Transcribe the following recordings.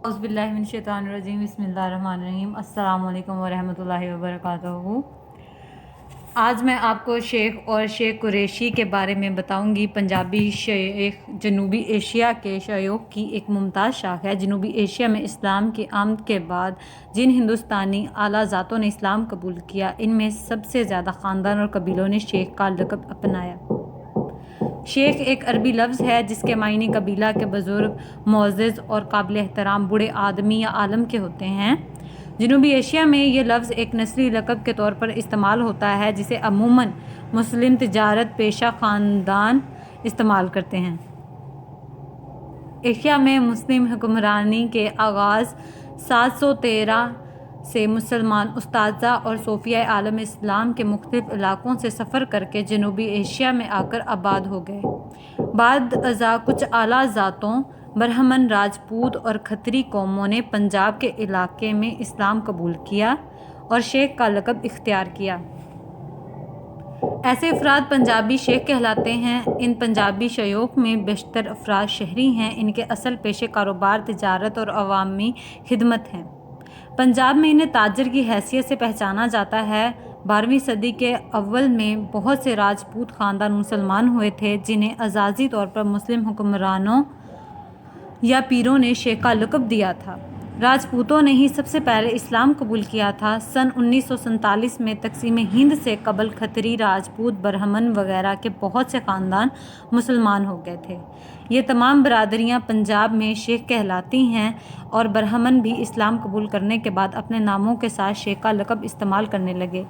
اعوذ باللہ من الشیطان الرجیم بسم اللہ الرحمن الرحیم السلام علیکم ورحمۃ اللہ وبرکاتہ۔ آج میں آپ کو شیخ اور شیخ قریشی کے بارے میں بتاؤں گی۔ پنجابی شیخ جنوبی ایشیا کے شیوخ کی ایک ممتاز شاخ ہے۔ جنوبی ایشیا میں اسلام کی آمد کے بعد جن ہندوستانی اعلیٰ ذاتوں نے اسلام قبول کیا، ان میں سب سے زیادہ خاندان اور قبیلوں نے شیخ کا لقب اپنایا۔ شیخ ایک عربی لفظ ہے جس کے معنی قبیلہ کے بزرگ، معزز اور قابل احترام بوڑھے آدمی یا عالم کے ہوتے ہیں۔ جنوبی ایشیا میں یہ لفظ ایک نسلی لقب کے طور پر استعمال ہوتا ہے جسے عموماً مسلم تجارت پیشہ خاندان استعمال کرتے ہیں۔ ایشیا میں مسلم حکمرانی کے آغاز 713 سے مسلمان اساتذہ اور صوفیائے عالم اسلام کے مختلف علاقوں سے سفر کر کے جنوبی ایشیا میں آ کر آباد ہو گئے۔ بعد ازاں کچھ اعلیٰ ذاتوں، برہمن، راجپوت اور کھتری قوموں نے پنجاب کے علاقے میں اسلام قبول کیا اور شیخ کا لقب اختیار کیا۔ ایسے افراد پنجابی شیخ کہلاتے ہیں۔ ان پنجابی شیوخ میں بیشتر افراد شہری ہیں۔ ان کے اصل پیشے کاروبار، تجارت اور عوامی خدمت ہیں۔ پنجاب میں انہیں تاجر کی حیثیت سے پہچانا جاتا ہے۔ 12ویں صدی کے اول میں بہت سے راجپوت خاندان مسلمان ہوئے تھے جنہیں اعزازی طور پر مسلم حکمرانوں یا پیروں نے شیخ کا لقب دیا تھا۔ راجپوتوں نے ہی سب سے پہلے اسلام قبول کیا تھا۔ سن 1947 میں تقسیم ہند سے قبل کھتری، راجپوت، برہمن وغیرہ کے بہت سے خاندان مسلمان ہو گئے تھے۔ یہ تمام برادریاں پنجاب میں شیخ کہلاتی ہیں اور برہمن بھی اسلام قبول کرنے کے بعد اپنے ناموں کے ساتھ شیخ کا لقب استعمال کرنے لگے۔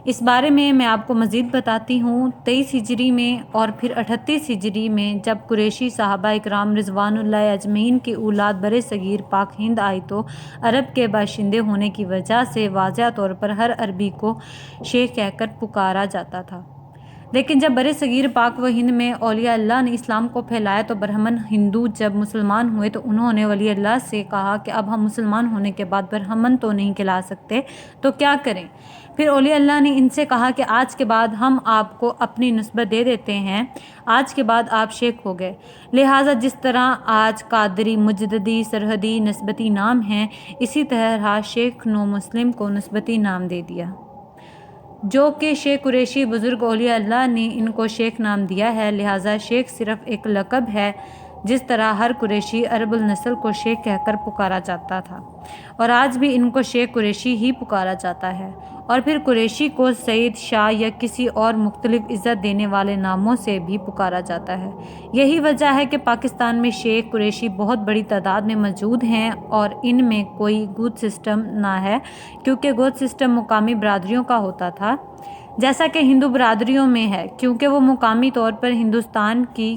اس بارے میں آپ کو مزید بتاتی ہوں۔ 23 ہجری میں اور پھر 38 ہجری میں جب قریشی صحابہ اکرام رضوان اللہ اجمعین کی اولاد برِ صغیر پاک ہند آئی تو عرب کے باشندے ہونے کی وجہ سے واضح طور پر ہر عربی کو شیخ کہہ کر پکارا جاتا تھا۔ لیکن جب برِ صغیر پاک و ہند میں اولیاء اللہ نے اسلام کو پھیلایا تو برہمن ہندو جب مسلمان ہوئے تو انہوں نے ولی اللہ سے کہا کہ اب ہم مسلمان ہونے کے بعد برہمن تو نہیں کہلا سکتے، تو کیا کریں؟ پھر اولیاء اللہ نے ان سے کہا کہ آج کے بعد ہم آپ کو اپنی نسبت دے دیتے ہیں۔ آج کے بعد آپ شیخ ہو گئے۔ لہٰذا جس طرح آج قادری، مجددی، سرحدی نسبتی نام ہیں، اسی طرح شیخ نو مسلم کو نسبتی نام دے دیا، جو کہ شیخ قریشی بزرگ اولیاء اللہ نے ان کو شیخ نام دیا ہے۔ لہٰذا شیخ صرف ایک لقب ہے، جس طرح ہر قریشی عرب النسل کو شیخ کہہ کر پکارا جاتا تھا اور آج بھی ان کو شیخ قریشی ہی پکارا جاتا ہے، اور پھر قریشی کو سید، شاہ یا کسی اور مختلف عزت دینے والے ناموں سے بھی پکارا جاتا ہے۔ یہی وجہ ہے کہ پاکستان میں شیخ قریشی بہت بڑی تعداد میں موجود ہیں اور ان میں کوئی گوت سسٹم نہ ہے، کیونکہ گوت سسٹم مقامی برادریوں کا ہوتا تھا، جیسا کہ ہندو برادریوں میں ہے، کیونکہ وہ مقامی طور پر ہندوستان کی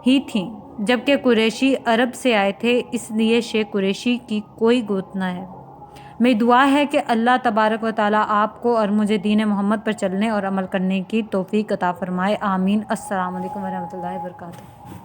ہی تھیں، جبکہ قریشی عرب سے آئے تھے، اس لیے شیخ قریشی کی کوئی گوت نہ ہے۔ میری دعا ہے کہ اللہ تبارک و تعالیٰ آپ کو اور مجھے دین محمد پر چلنے اور عمل کرنے کی توفیق عطا فرمائے، آمین۔ السلام علیکم ورحمۃ اللہ وبرکاتہ۔